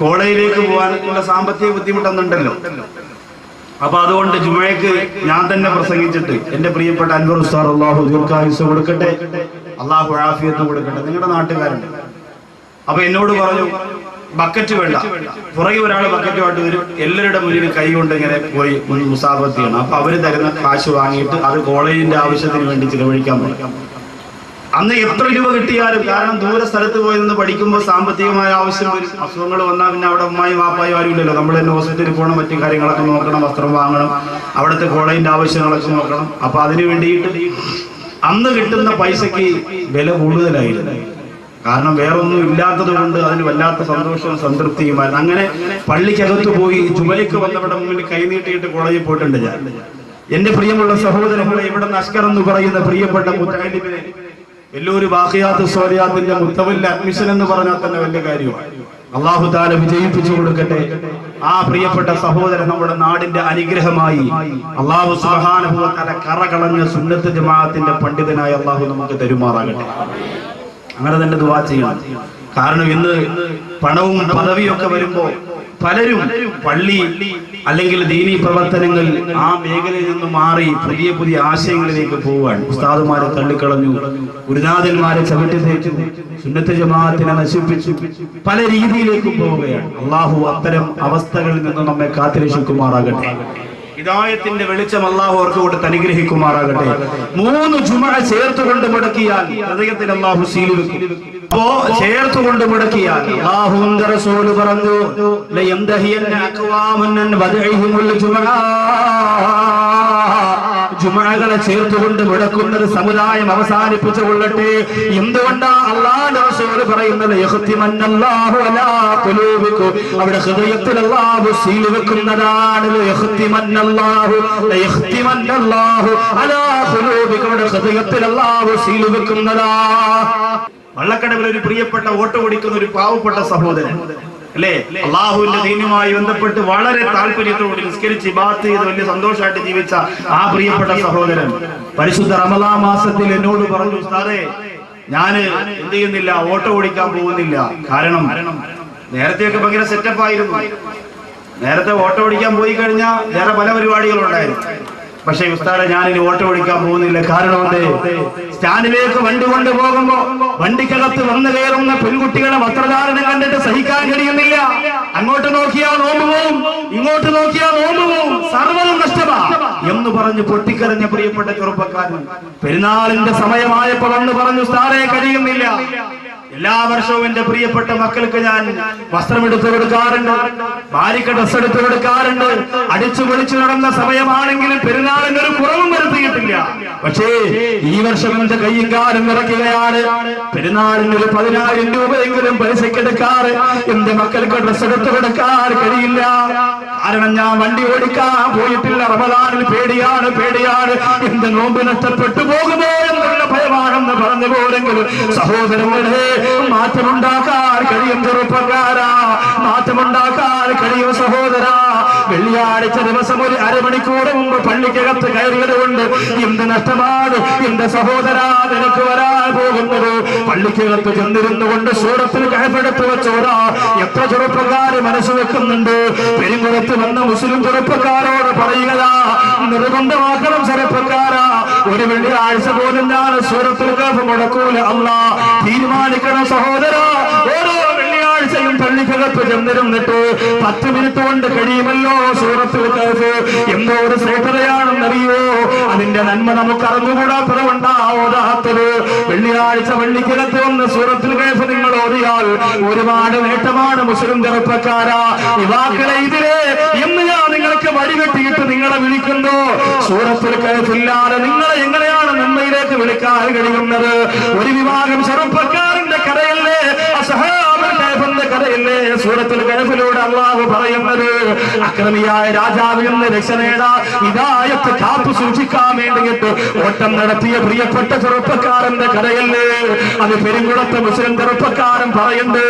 കോളേജിലേക്ക് പോകാനുള്ള സാമ്പത്തിക ബുദ്ധിമുട്ടൊന്നുണ്ടല്ലോ. അപ്പൊ അതുകൊണ്ട് ജുമയ്ക്ക് ഞാൻ തന്നെ പ്രസംഗിച്ചിട്ട് എന്റെ പ്രിയപ്പെട്ട അൻവർ ഉസ്താദ് അള്ളാഹു ദീർഘായുസ്സ് കൊടുക്കട്ടെ, അള്ളാഹു ആഫിയത്ത് കൊടുക്കട്ടെ, നിങ്ങളുടെ നാട്ടുകാരുണ്ട്. അപ്പൊ എന്നോട് പറഞ്ഞു ബക്കറ്റ് വേണ്ട, പുറകെ ഒരാൾ ബക്കറ്റുമായിട്ട് വരും, എല്ലാവരുടെ മുന്നിൽ കൈ കൊണ്ട് ഇങ്ങനെ പോയി മുസാഫത്ത് ചെയ്യണം. അപ്പൊ അവര് തരുന്ന കാശ് വാങ്ങിയിട്ട് അത് കോളേജിന്റെ ആവശ്യത്തിന് വേണ്ടി ചിലവഴിക്കാൻ പറ്റും. അന്ന് എത്ര രൂപ കിട്ടിയാലും, കാരണം ദൂര സ്ഥലത്ത് പോയി നിന്ന് പഠിക്കുമ്പോൾ സാമ്പത്തികമായ ആവശ്യം വരും. അസുഖങ്ങൾ വന്നാൽ പിന്നെ അവിടെ ഉമ്മായും വാപ്പായും ആരും ഇല്ലല്ലോ, നമ്മൾ തന്നെ ഹോസ്പിറ്റലിൽ പോകണം, മറ്റു കാര്യങ്ങളൊക്കെ നോക്കണം, വസ്ത്രം വാങ്ങണം, അവിടുത്തെ കോളേജിന്റെ ആവശ്യങ്ങളൊക്കെ നോക്കണം. അപ്പൊ അതിന് വേണ്ടിയിട്ട് അന്ന് കിട്ടുന്ന പൈസക്ക് വില കൂടുതലായിരുന്നു. കാരണം വേറൊന്നും ഇല്ലാത്തത് കൊണ്ട് അതിന് വല്ലാത്ത സന്തോഷവും സംതൃപ്തിയുമായിരുന്നു. അങ്ങനെ പള്ളിക്കകത്ത് പോയി ജുമയ്ക്ക് വന്നവിടെ മുന്നിൽ കൈനീട്ടിയിട്ട് കോളേജിൽ പോയിട്ടുണ്ട് ഞാൻ. എന്റെ പ്രിയമുള്ള സഹോദരങ്ങളെ, ഇവിടെ അസ്കർ എന്ന് പറയുന്ന പ്രിയപ്പെട്ട മുത്തഅല്ലിമിനെ വലിയൊരു ബാഖിയാത്ത് സ്വാലിഹാത്തിന്റെ മുത്തവല്ല അഡ്മിഷൻ എന്ന് പറഞ്ഞാൽ തന്നെ വലിയ കാര്യമാണ്. അല്ലാഹു തആല വിജയിപ്പിച്ചു കൊടുക്കട്ടെ. ആ പ്രിയപ്പെട്ട സഹോദരൻ നമ്മുടെ നാടിന്റെ അനുഗ്രഹമായി അല്ലാഹു സുബ്ഹാനഹു വ തആല കറകളഞ്ഞ സുന്നത്ത് ജമാഅത്തിന്റെ പണ്ഡിതനായ അല്ലാഹു നമുക്ക് തരുമാറാകട്ടെ. അങ്ങനെ തന്നെ ദുആ ചെയ്യണം. കാരണം ഇന്ന് പണവും പദവിയും ഒക്കെ വരുമ്പോ പലരും പള്ളി അല്ലെങ്കിൽ ദീനീ പ്രവർത്തനങ്ങൾ ആ മേഖലയിൽ നിന്ന് മാറി പുതിയ പുതിയ ആശയങ്ങളിലേക്ക് പോവുകയാണ്. ഉസ്താദുമാരെ തള്ളിക്കളഞ്ഞു, ഗുരുനാഥന്മാരെ ചവിട്ടി തേച്ചു, സുന്നത്ത് ജമാഅത്തിനെ നശിപ്പിച്ചു, പല രീതിയിലേക്കും പോവുകയാണ്. അള്ളാഹു അത്തരം അവസ്ഥകളിൽ നിന്ന് നമ്മെ കാത്തുരക്ഷിക്കുമാറാകട്ടെ. ഹിദായത്തിന്റെ വെളിച്ചം അല്ലാഹു അവർക്ക് കൊടുത്ത് അനുഗ്രഹിക്കുമാറാകട്ടെ. 3 ജുമുഅ ചേർത്തുകൊണ്ട് മുടക്കിയാൽ ഹൃദയത്തിൽ അല്ലാഹു സീൽ വെക്കും. അപ്പോ ചേർത്തുകൊണ്ട് മുടക്കിയാൽ അല്ലാഹുവിന്റെ റസൂൽ പറഞ്ഞു, ലയംദഹിയന്ന അഖ്വാമൻ വദഇഹിമുൽ ജുമുഅ. ജുമുഅകളെ ചേർത്തുകൊണ്ട് മുടക്കുന്നത് സമുദായം അവസാനിപ്പിച്ചു കൊള്ളട്ടെ. എന്തുകൊണ്ടാ അല്ലാഹുവിന്റെ റസൂൽ പറയുന്നത്? യഖ്തിമന്നല്ലാഹു അലാ ഖുലൂബിക്കും, അവിടെ ഹൃദയത്തിൽ അല്ലാഹു സീൽ വെക്കുന്നതാണ്. യഖ്തിമന്നല്ലാഹു യഖ്തിമന്നല്ലാഹു അലാ ഖുലൂബിക്കും, അവിടെ ഹൃദയത്തിൽ അല്ലാഹു സീൽ വെക്കുന്നതാ. വള്ളക്കടവിൽ ഒരു പ്രിയപ്പെട്ട ഓട്ടോ ഓടിക്കുന്ന ഒരു പാവപ്പെട്ട സഹോദരൻ അല്ലേ, അള്ളാഹുവിന്റെ ദീനുമായി ബന്ധപ്പെട്ട് വളരെ താല്പര്യത്തോടെ നിസ്കരിച്ച് ഇബാദത്ത് ചെയ്ത് വലിയ സന്തോഷമായിട്ട് ജീവിച്ച ആ പ്രിയപ്പെട്ട സഹോദരൻ പരിശുദ്ധ റമളാൻ മാസത്തിൽ എന്നോട് പറഞ്ഞു, ഉസ്താദേ ഞാൻ എന്ത് ചെയ്യുന്നില്ല, ഓട്ടോ ഓടിക്കാൻ പോകുന്നില്ല. കാരണം നേരത്തെയൊക്കെ ഭയങ്കര സെറ്റപ്പ് ആയിരുന്നു. നേരത്തെ ഓട്ടോ ഓടിക്കാൻ പോയി കഴിഞ്ഞാൽ വേറെ പല പരിപാടികളും ഉണ്ടായിരുന്നു. പക്ഷേ ഉസ്താദെ ഞാനിനി ഓട്ടോ ഓടിക്കാൻ പോകുന്നില്ല. കാരണം സ്റ്റാൻഡിലേക്ക് വണ്ടി കൊണ്ടുപോകുമ്പോ വണ്ടിക്കകത്ത് വന്നു കയറുന്ന പെൺകുട്ടികളെ വസ്ത്രധാരണം കണ്ടിട്ട് സഹിക്കാൻ കഴിയുന്നില്ല. അങ്ങോട്ട് നോക്കിയാൽ നോമ്പ് പോവും, ഇങ്ങോട്ട് നോക്കിയാൽ നോമ്പ് പോവും, സർവ്വതും നഷ്ടമാ എന്ന് പറഞ്ഞ് പൊട്ടിക്കരഞ്ഞ പ്രിയപ്പെട്ട ചെറുപ്പക്കാരൻ പെരുന്നാളിന്റെ സമയമായപ്പോ വന്ന് പറഞ്ഞു, ഉസ്താദെ കഴിയുന്നില്ല. എല്ലാ വർഷവും എന്റെ പ്രിയപ്പെട്ട മക്കൾക്ക് ഞാൻ വസ്ത്രമെടുത്ത് കൊടുക്കാറുണ്ട്, ഭാര്യക്ക് ഡ്രസ് എടുത്ത് കൊടുക്കാറുണ്ട്. അടിച്ചു പൊളിച്ചു നടന്ന സമയമാണെങ്കിലും പെരുന്നാളിന് ഒരു കുറവും വരുത്തിയിട്ടില്ല. പക്ഷേ ഈ വർഷം എന്റെ കയ്യും കാലും നിറയ്ക്കുകയാണ്. പെരുന്നാളിന് ഒരു 10,000 രൂപയെങ്കിലും പൈസക്കെടുക്കാറ് എന്റെ മക്കൾക്ക് ഡ്രസ് എടുത്ത് കൊടുക്കാൻ കഴിയില്ല. കാരണം ഞാൻ വണ്ടി ഓടിക്കാൻ പോയിട്ടില്ല. റമദാനിൽ പേടിയാണ് എന്റെ നോമ്പ് നഷ്ടപ്പെട്ടു പോകുമോ എന്നുള്ള ഭയമാണെന്ന് പറഞ്ഞു പോരെങ്കിലും സഹോദരങ്ങളെ, മാറ്റമുണ്ടാക്കാൻ കഴിയും ചെറുപ്പക്കാരാ, മാറ്റമുണ്ടാക്കാൻ കഴിയും സഹോദരാ. വെള്ളിയാഴ്ച ദിവസം ഒരു അരമണിക്കൂർ മുമ്പ് പള്ളിക്കകത്ത് കയറിയത് കൊണ്ട് എന്ത് നഷ്ടമാണ് എന്റെ സഹോദരാ നിനക്ക് വരാൻ പോകുന്നത്. പള്ളിക്കകത്ത് ചെന്നിരുന്നു കൊണ്ട് സൂറത്തിൽ കഴപ്പെടുത്തു വെച്ചോരാ എത്ര ചെറുപ്പക്കാര് മനസ്സ് വെക്കുന്നുണ്ട്. പെരുങ്കുളത്ത് വന്ന മുസ്ലിം ചെറുപ്പക്കാരോട് പറയുക, നിർബന്ധമാക്കണം ചെറുപ്പക്കാരാ, ഒരു വെള്ളിയാഴ്ച പോലും ഞാൻ സൂറത്തിൽ കഅഫ് മുടക്കൂല. അല്ലാഹ് തീരുമാനിക്കണം സഹോദരാ. ഓരോ വെള്ളിയാഴ്ചയും പള്ളിക്കകത്ത് ചെന്നിരുന്നിട്ട് 10 മിനിറ്റ് കൊണ്ട് കഴിയുമല്ലോ സൂറത്തുൽ കഅഫ്. എന്തോ ഒരു ശ്രേഷ്ഠതയാണെന്നറിയോ? അതിന്റെ നന്മ നമുക്ക് അറിഞ്ഞുകൂടാ, പിറവുണ്ടാവതാത്തത്. വെള്ളിയാഴ്ച പള്ളിക്കകത്ത് വന്ന് സൂറത്തുൽ കഅഫ് നിങ്ങൾ ഓതിയാൽ ഒരുപാട് നേട്ടമാണ് മുസ്ലിം ചെറുപ്പക്കാരാ. യുവാക്കളെ ഇതിലെ എന്ന് ഞാൻ നിങ്ങൾക്ക് വഴികെട്ടിയിട്ട് നിങ്ങളെ വിളിക്കുന്നു. സൂറത്തുൽ കഅഫ് ഇല്ലാതെ നിങ്ങളെ എങ്ങനെയാണ് നന്മയിലേക്ക് വിളിക്കാൻ കഴിയുന്നത്? ഒരു വിഭാഗം ചെറുപ്പക്കാരന്റെ കഥയല്ലേ, അസ്ഹാബുൽ കഅഫിന്റെ കഥയല്ലേ സൂറത്തുൽ കഅഫിലൂടെ അല്ലാഹു പറയുന്നത്? അക്രമിയായ രാജാവിൽ നിന്ന് രക്ഷ നേടാൻ ഹിദായത്ത് കാത്തു സൂക്ഷിക്കാൻ വേണ്ടിയിട്ട് ഓട്ടം നടത്തിയ പ്രിയപ്പെട്ട ചെറുപ്പക്കാരന്റെ കഥയല്ലേ? അത് പെരുങ്കുളത്തെ മുസ്ലിം ചെറുപ്പക്കാരൻ പറയുന്നുണ്ട്,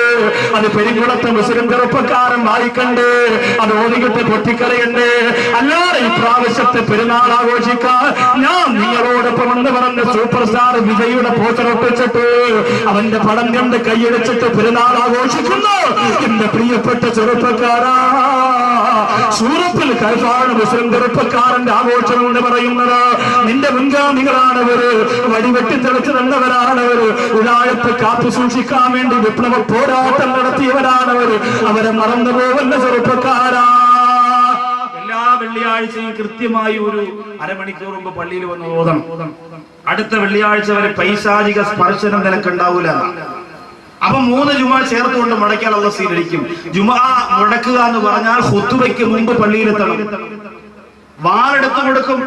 അത് പെരുങ്കുളത്തെ മുസ്ലിം ചെറുപ്പക്കാരൻ വായിക്കണ്ട്, അത് ഓടിയിട്ട് പൊട്ടിക്കറിയണ്ട്. അല്ലാതെ ഇപ്രാവശ്യത്തെ പെരുന്നാൾ ആഘോഷിക്കാൻ ഞാൻ നിങ്ങളോടൊപ്പം എന്ന് പറഞ്ഞ സൂപ്പർ സ്റ്റാർ വിജയുടെ പോസ്റ്റർ ഒട്ടിച്ചിട്ട് അവന്റെ പടം കണ്ട് കൈയടിച്ചിട്ട് പെരുന്നാൾ ആഘോഷിക്കുന്നു എന്റെ പ്രിയപ്പെട്ട ചെറുപ്പക്കാരാ, സൂറത്തുൽ കഹ്ഫാണ് മുസ്ലിം ചെറുപ്പക്കാരന്റെ ആഘോഷം എന്ന് പറയുന്നത്. നിന്റെ മുൻഗാമികളാണവര്, വടിവെട്ടി തെളിച്ചു തന്നവരാണവര്, വിലായത്ത് കാത്തു സൂക്ഷിക്കാൻ വേണ്ടി വിപ്ലവ പോരാട്ടം നടത്തിയവരാണവര്. അവരെ മറന്നു പോവല്ല ചെറുപ്പക്കാരാ. എല്ലാ വെള്ളിയാഴ്ചയും കൃത്യമായി ഒരു അരമണിക്കൂർ മുമ്പ് പള്ളിയിൽ വന്ന് ഓതണം. അടുത്ത വെള്ളിയാഴ്ച വരെ പൈശാചിക സ്പർശനം നിനക്കുണ്ടാവൂല. അപ്പൊ 3 ജുമാ ചേർത്തുകൊണ്ട് മുടക്കിയാൽ അല്ലാഹു സ്വീകരിക്കും. ജുമാ മുടക്കുക എന്ന് പറഞ്ഞാൽ ഖുതുബയ്ക്ക് മുമ്പ് പള്ളിയിലെത്തണം. വാളെടുത്ത് കൊടുക്കും.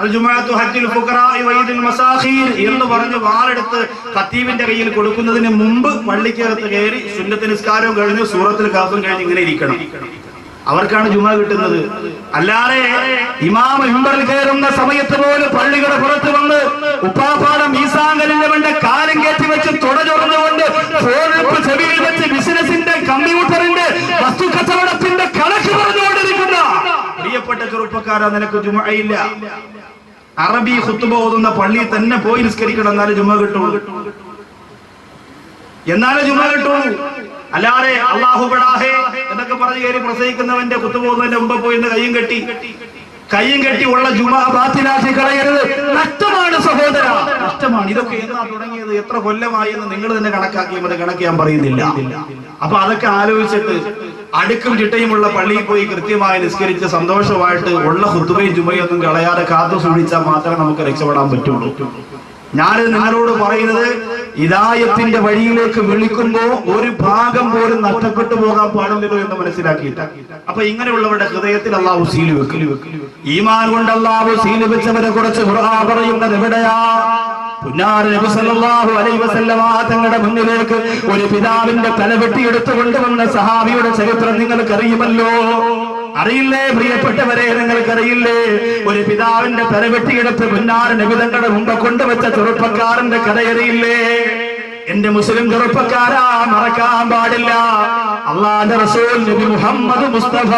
അൽ ജുമാഅത്തു ഹജ്ജുൽ ഫുഖറാഇ വഈദുൽ മസാഖീർ എന്ന് പറഞ്ഞ് വാളെടുത്ത് ഖതീബിന്റെ കയ്യിൽ കൊടുക്കുന്നതിന് മുമ്പ് പള്ളിക്കകത്ത് കയറി സുന്നത്ത് നിസ്കാരവും കഴിഞ്ഞ് സൂറത്തുൽ കഹ്ഫും കഴിഞ്ഞ് ഇങ്ങനെ ഇരിക്കണം. അവർക്കാണ് ജുമാ കിട്ടുന്നത്. അല്ലാതെ ഇമാം മിമ്പറിൽ കയറുന്ന സമയത്ത് പോലും പള്ളികളുടെ പുറത്ത് വന്ന് ഉപ്പാപ്പാടം ഈസാങ്കലിന്റെ കാലം കയറ്റി വെച്ച് തുടചൊറന്നുകൊണ്ട് ഫോണെടുപ്പ് ചെവിയിൽ വെച്ച് ബിസിനസിന്റെ കമ്പ്യൂട്ടറിന്റെ വസ്തു കച്ചവടത്തിന്റെ കണക്ക് പറഞ്ഞുകൊണ്ടിരിക്കുന്ന പ്രിയപ്പെട്ട ചെറുപ്പക്കാരാ, നിനക്ക് ജുമഅയില്ല. അറബി ഖുത്ബ ഓതുന്ന പള്ളിയിൽ തന്നെ പോയി നിസ്കരിക്കണം, എന്നാലേ ജുമ കിട്ടുള്ളൂ. അല്ലാതെ അല്ലാഹു ബടാഹേ എന്നൊക്കെ പറഞ്ഞു കയറി പ്രസംഗിക്കുന്നവന്റെ ഖുത്ബ ഓതുന്നതിന്റെ മുമ്പ് പോയി കയ്യും കെട്ടി ഉള്ള ജുമാ ബാത്തിലാക്കി കളയരുത്. നഷ്ടമാണ് സഹോദര, നഷ്ടമാണ്. ഇതൊക്കെ എന്നാ തുടങ്ങിയത്, എത്ര കൊല്ലമായി എന്ന് നിങ്ങൾ തന്നെ കണക്കാക്കിയാൽ മതി, കണക്ക് ഞാൻ പറയുന്നില്ല. അപ്പൊ അതൊക്കെ ആലോചിച്ചിട്ട് അടുക്കും ചിട്ടയുമുള്ള പള്ളിയിൽ പോയി കൃത്യമായി നിസ്കരിച്ച് സന്തോഷമായിട്ട് ഉള്ള ഖുത്ബയും ജുമയൊന്നും കളയാതെ കാത്തു സൂക്ഷിച്ചാൽ മാത്രമേ നമുക്ക് രക്ഷപ്പെടാൻ പറ്റുള്ളൂ. ഞാൻ നിങ്ങളോട് പറയുന്നത്, ഹിദായത്തിന്റെ വഴിയിലേക്ക് വിളിക്കുമ്പോ ഒരു ഭാഗം പോലും നഷ്ടപ്പെട്ടു പോകാൻ പാടില്ലല്ലോ എന്ന് മനസ്സിലാക്കിയിട്ട്. അപ്പൊ ഇങ്ങനെയുള്ളവരുടെ ഹൃദയത്തിൽ അല്ലാഹു സീൽ വെക്കും. ഈമാൻ കൊണ്ട് അല്ലാഹു സീൽ വെച്ചവരെ കുറിച്ച് ഖുർആൻ പറയുന്നത് എവിടെയാ? പുന്നാര നബി സല്ലല്ലാഹു അലൈഹി വസല്ലമ തങ്ങളുടെ മുന്നിലേക്ക് ഒരു പിതാവിന്റെ തല വെട്ടിയെടുത്തു കൊണ്ടുവന്ന സഹാബിയുടെ ചരിത്രം നിങ്ങൾക്കറിയുമല്ലോ. അറിയില്ലേ പ്രിയപ്പെട്ടവരെ, നിങ്ങൾക്കറിയില്ലേ? ഒരു പിതാവിന്റെ തല വെട്ടിയെടുത്ത് പുന്നാര നബി തങ്ങളുടെ മുമ്പ് കൊണ്ടുവച്ച ചെറുപ്പക്കാരന്റെ കഥയറിയില്ലേ? എന്റെ മുസ്ലിം ചെറുപ്പക്കാരാ, മറക്കാൻ പാടില്ല. അല്ലാഹുവിന്റെ റസൂൽ നബി മുഹമ്മദ് മുസ്തഫ.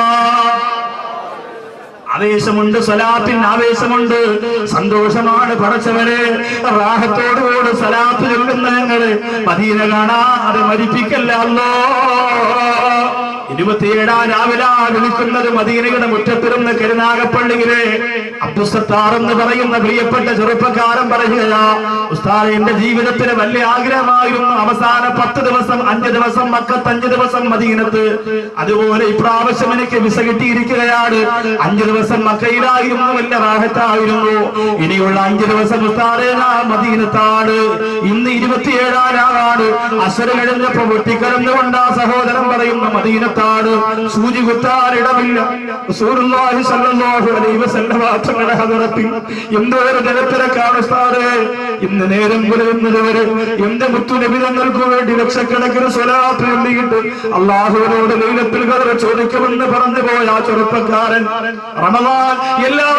ആവേശമുണ്ട്, സ്വലാത്തിന് ആവേശമുണ്ട്, സന്തോഷമാണ്. പടച്ചവരെ, റാഹത്തോടുകൂടി സ്വലാത്ത് ചൊല്ലുന്ന ഞങ്ങള് മദീന കാണാതെ മരിപ്പിക്കല്ല അല്ലോ. 27 രാവിലെ വിളിക്കുന്നത് മദീനയുടെ മുറ്റത്തിരുന്ന് കരുനാഗപ്പള്ളിയിലെ അബ്ദുസത്താർ എന്ന് പറയുന്ന പ്രിയപ്പെട്ട ചെറുപ്പക്കാരൻ പറയുകയാ, ഉസ്താദേ, എന്റെ ജീവിതത്തിന് വലിയ ആഗ്രഹമായിരുന്നു അവസാന 10 ദിവസം 5 ദിവസം മക്കത്ത്, 5 ദിവസം മദീനത്ത്. അതുപോലെ ഇപ്രാവശ്യം എനിക്ക് വിസ കിട്ടിയിരിക്കുകയാണ്. 5 ദിവസം മക്കയിലായിരുന്നു, വലിയ റാഹത്തായിരുന്നു. ഇനിയുള്ള 5 ദിവസം ഉസ്താദേ ഞാൻ മദീനത്താണ്. ഇന്ന് 27 രാവാണ്. അസ്ർ കഴിഞ്ഞപ്പോ വെട്ടിക്കരന്നുകൊണ്ട് ആ സഹോദരൻ പറയുന്ന മദീനത്താണ്. സൂചി കുത്താൻ ഇടമില്ല. റസൂലുള്ളാഹി സ്വല്ലല്ലാഹു അലൈഹി വസല്ലം തങ്ങളുടെ ഹദറത്തിൽ എന്തോ ഒരു ജനത്തിരക്കാണ് ഉസ്താദേ. ഇന്ന് നേരം പുലരുന്നത് വരെ എന്റെ മുത്തുനബി തങ്ങൾക്ക് വേണ്ടി ലക്ഷക്കണക്കിന് സ്വലാത്ത് ചൊല്ലിയിട്ട് അല്ലാഹുവിനോട് ലൈലത്തുൽ ഖദർ ചോദിക്കുമെന്ന് പറഞ്ഞു പോയ ആ ചെറുപ്പക്കാരൻ റമളാൻ എല്ലാ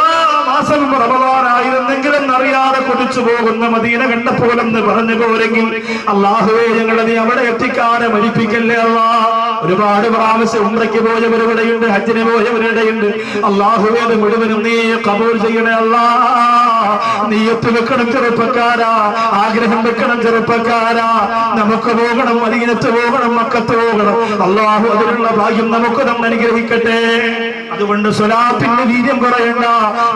മാസവും റമളാനായിരുന്നെങ്കിലും അറിയാതെ കൊതിച്ചു പോകുന്ന മദീന കണ്ടപ്പോലെന്ന് പറഞ്ഞു പോരെങ്കിൽ അല്ലാഹുവേ, ഞങ്ങളെ നീ അവിടെ എത്തിക്കാതെ മരിപ്പിക്കല്ലേ അല്ലാഹ്. ഒരുപാട് പ്രാവശ്യം ഉംറയ്ക്ക് പോയവരിവിടെയുണ്ട്, ഹജ്ജിന് പോയവരിവിടെയുണ്ട്. അല്ലാഹുവേ, അത് മുഴുവനും നീ ഖബൂൽ ചെയ്യണേ അല്ലാഹ്. നീയത്ത് വെക്കണം ചെറുപ്പക്കാരാ, ആഗ്രഹം വെക്കണം ചെറുപ്പക്കാരാ. നമുക്ക് പോകണം, മദീനത്ത് പോകണം, മക്കത്ത് പോകണം. അല്ലാഹു അതിനുള്ള ഭാഗ്യം നമുക്ക് തന്നെ അനുഗ്രഹിക്കട്ടെ. അതുകൊണ്ട് സ്വലാത്തിന്റെ വീര്യം കുറയണ്ട.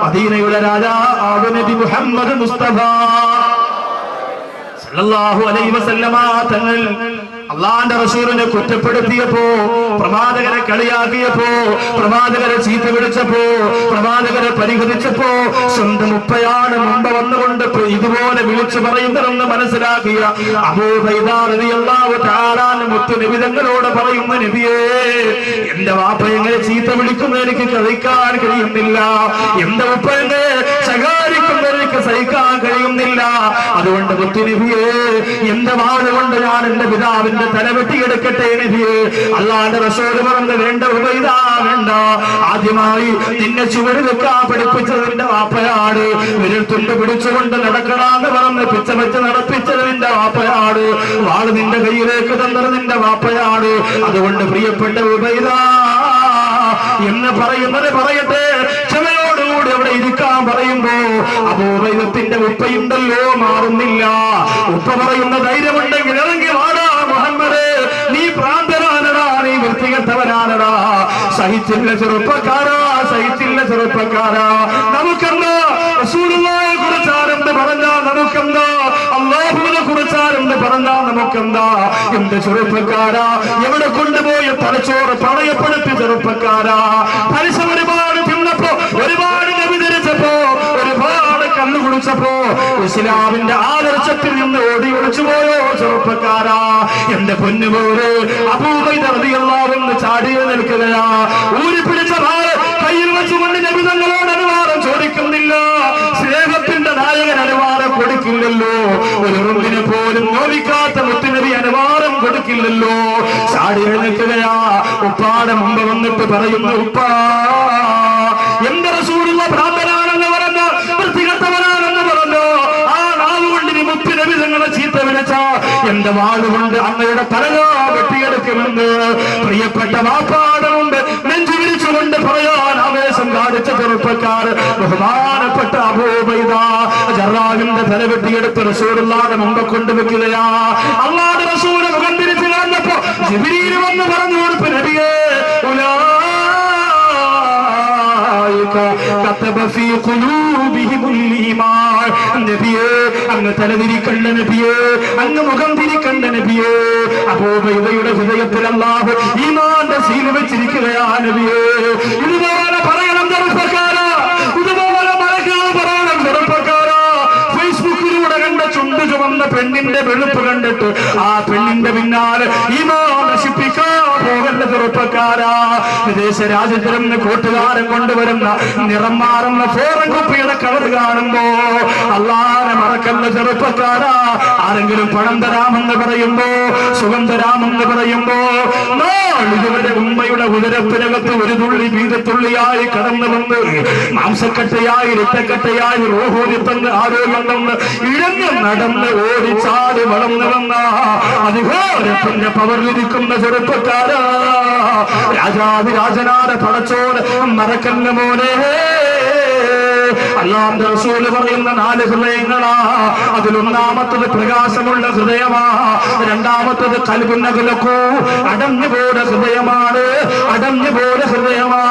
മദീനയുടെ രാജാവ് നബി മുഹമ്മദ് മുസ്തഫ സല്ലല്ലാഹു അലൈഹി വസല്ലമ തങ്ങൾ അള്ളാന്റെ റസൂലിനെ കുറ്റപ്പെടുത്തിയപ്പോ, പ്രവാചകരെ കളിയാക്കിയപ്പോ, പ്രവാചകരെ ചീത്ത വിളിച്ചപ്പോ, പ്രവാചകരെ പരിഹരിച്ചപ്പോ സ്വന്തം ഉപ്പയാണ് മുമ്പ് വന്നുകൊണ്ട് ഇതുപോലെ വിളിച്ചു പറയുന്നതെന്ന് മനസ്സിലാക്കിയ അബൂ ബൈദാ റളിയല്ലാഹു തആല മുത്തു നബി തങ്ങളോട് പറയുന്ന, നബിയേ, എന്റെ വാപ്പ എങ്ങനെ ചീത്ത വിളിക്കുന്ന എനിക്ക് കഴിക്കാൻ കഴിയുന്നില്ല, എന്റെ ഉപ്പ എന്നെ ശകാരിക്കുന്ന എനിക്ക് സഹിക്കാൻ കഴിയുന്നില്ല. അതുകൊണ്ട് മുത്തു നബിയേ, എന്റെ വാളുകൊണ്ട് ഞാൻ എന്റെ പിതാവിന്റെ തല വെട്ടിയെടുക്കട്ടെ നബിയേ. അല്ലാഹുവിന്റെ റസൂൽ പറഞ്ഞു, വേണ്ട ഉബൈദ, വേണ്ട. ആദ്യമായി നിന്നെ ചുവട് വെക്കാൻ പഠിപ്പിച്ചത് നിന്റെ വാപ്പയാണ്. വിരൽ തുണ്ട് പിടിച്ചുകൊണ്ട് നടക്കണമെന്ന് പറഞ്ഞ് പിച്ച വെച്ച് നടപ്പിച്ചത് നിന്റെ വാപ്പയാണ്. വാള് നിന്റെ കയ്യിലേക്ക് തന്നത് നിന്റെ വാപ്പയാണ്. അതുകൊണ്ട് പ്രിയപ്പെട്ട ഉബൈദ എന്ന് പറയുന്നത് പറയട്ടെ, ക്ഷമയോടുകൂടി അവിടെ ഇരിക്കാൻ പറയുമ്പോ അബൂബൈദത്തിന്റെ ഉപ്പയുണ്ടല്ലോ, മാറുന്നില്ല. ഉപ്പ പറയുന്ന ധൈര്യമുണ്ടെങ്കിൽ ഇറങ്ങി വാടാ മുഹമ്മദേ, നീ പ്രാന്തനാണ് സഹിച്ചില്ല ചെറുപ്പക്കാരാ, സഹിച്ചില്ല ചെറുപ്പക്കാരാ. നമുക്കെന്താ റസൂലുള്ളാഹിയെ കുറിച്ചാരെന്ന് പറഞ്ഞാ നമുക്കെന്താ, അല്ലാഹുവിനെ കുറിച്ചാരെന്ന് പറഞ്ഞാ നമുക്കെന്താ? എന്റെ ചെറുപ്പക്കാരാ, എവിടെ കൊണ്ടുപോയി തലച്ചോറ് പണയപ്പെടുത്തി ചെറുപ്പക്കാരാ. പലിശ ഒരുപാട് തിന്നപ്പോ, ഒരുപാട് വ്യഭിചരിച്ചപ്പോ, ഒരുപാട് കണ്ണു കുടിച്ചപ്പോ ഇസ്ലാമിന്റെ ആദർശത്തിൽ നിന്ന് ഓടി ഒളിച്ചു പോയോ ചെറുപ്പക്കാരാ? എന്റെ പൊന്നുപോലെ അബൂബൈദ റളിയല്ലാഹു അൻഹു ചാടി നിൽക്കുകയാ. ഊരി പിടിച്ച ഭാര്യ കയ്യിൽ വെച്ചുകൊണ്ട് നബി തങ്ങളോട് അനുവാദം ചോദിക്കുന്നില്ല. സ്നേഹത്തിന്റെ നായകൻ അനുവാദം കൊടുക്കില്ലല്ലോ. ഒരു ഉറുമ്പിനെ പോലും നോവിക്കാത്ത മുത്തുനബി അനുവാദം കൊടുക്കില്ലല്ലോ. ചാടി നിൽക്കുകയാ. ഉപ്പാടെ മുമ്പ് വന്നിട്ട് പറയുന്നു, ഉപ്പാ എന്റെ റസൂലുള്ള ഭ്രാന്തനാണെന്ന് പറഞ്ഞ്, വൃത്തികെട്ടവനാണെന്ന് പറഞ്ഞു, ആ നാവുകൊണ്ട് നീ മുത്തുനബി തങ്ങളെ ചീത്ത വിളിച്ച എന്റെ വാളുകൊണ്ട് അങ്ങയുടെ തലകാ വെട്ടിയെടുക്കുമെന്ന് പ്രിയപ്പെട്ട വാപ്പാടെ മുമ്പ് നെഞ്ചു വിരിച്ചുകൊണ്ട് പറയാൻ ആവേശം കാണിച്ച ചെറുപ്പക്കാർ ബഹുമാനപ്പെട്ട അബൂബൈദ ജറാഹിന്റെ തല വെട്ടിയെടുത്ത് റസൂലുള്ളാഹിയുടെ മുമ്പ് കൊണ്ടുവെക്കുകയാ. അല്ലാഹുവിന്റെ റസൂൽ മുഖം തിരിച്ചു കാണുന്നപ്പോ ജിബ്രീൽ വന്ന് പറഞ്ഞു കൊടുത്തു, നബിയേ നബിയേ അങ്ങ് തലതിരിക്കണ്ട നബിയേ, അങ്ങ് മുഖം തിരിക്കണ്ട നബിയേ. അബൂബൈദയുടെ ഹൃദയത്തിൽ അല്ലാഹു ഈമാന്റെ സീൽ വെച്ചിരിക്കുകയാ നബിയേ. ഇതുപോലെ പറയണം ചെറുപ്പക്കാരാ, ഇതുപോലെ മലക്കാൾ പറയണം ചെറുപ്പക്കാരാ. ഫേസ്ബുക്കിലൂടെ കണ്ട ചുണ്ട് ചുവന്ന പെണ്ണിന്റെ വെളുപ്പ് കണ്ടിട്ട് ആ പെണ്ണിന്റെ പിന്നാലെ ഈമാൻ നശിപ്പിക്കാൻ പോകേണ്ട ചെറുപ്പക്കാരാ. വിദേശ രാജ്യത്തിൽ നിന്ന് കൂട്ടുകാരൻ കൊണ്ടുവരുന്ന നിറം മാറുന്ന ഫോറൻ കുപ്പിയുടെ കളർ കാണുമ്പോ അല്ലാഹുവിനെ മറക്കല്ല ചെറുപ്പക്കാരാ. ആരെങ്കിലും പണം തരാമെന്ന് പറയുമ്പോ, സുഖം തരാമെന്ന് പറയുമ്പോ, ഇതുവരെ ഉമ്മയുടെ ഉദരത്തിനകത്ത് ഒരു തുള്ളി വീതത്തുള്ളിയായി കടന്നു വന്ന് മാംസക്കട്ടയായി രക്തക്കട്ടയായി റോഹോരിത്തന്ന് ആരോഗ്യം തന്ന് ഇഴഞ്ഞ് നടന്ന് ഓടിച്ചാടി വളർന്നു വന്ന അധികാരത്തിന്റെ പവറിലിരിക്കുന്ന ചെറുപ്പക്കാരാ, രാജാതിരാജനാടെ പടച്ചോട് മറക്കല്ല മോനെ. അല്ലാഹുവിന്റെ റസൂൽ പറയുന്ന 4 ഹൃദയങ്ങളാ. അതിലൊന്നാമത്തത് പ്രകാശമുള്ള ഹൃദയമാ, രണ്ടാമത്തത് ഖൽബുൻ നഖലഖു അടഞ്ഞുപോയ ഹൃദയമാണ്, അടഞ്ഞുപോയ ഹൃദയമാ.